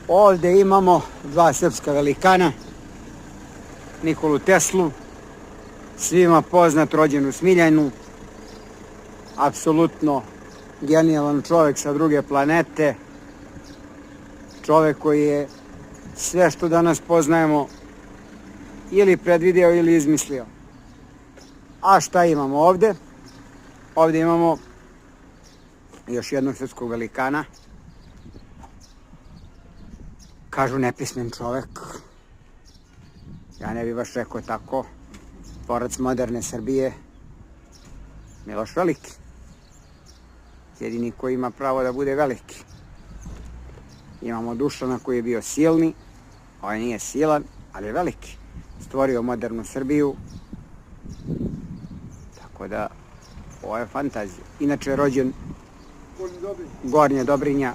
Ovdje imamo dva srpska velikana, Nikolu Teslu, svima poznat, rođen u Smiljanu, apsolutno genijalan čovjek sa druge planete, čovjek koji je sve što danas poznajemo ili predvideo ili izmislio. A šta imamo ovdje? Ovdje imamo još jednog srpskog velikana. Kažu nepismen čovjek. Ja ne bih baš rekao tako. Tvorac moderne Srbije, Miloš Veliki. Jedini koji ima pravo da bude veliki. Imamo Dušana koji je bio silni, ovaj nije silan, ali je veliki. Stvorio modernu Srbiju. Tako da, ovo je fantazija. Inače je rođen Gornje Dobrinja,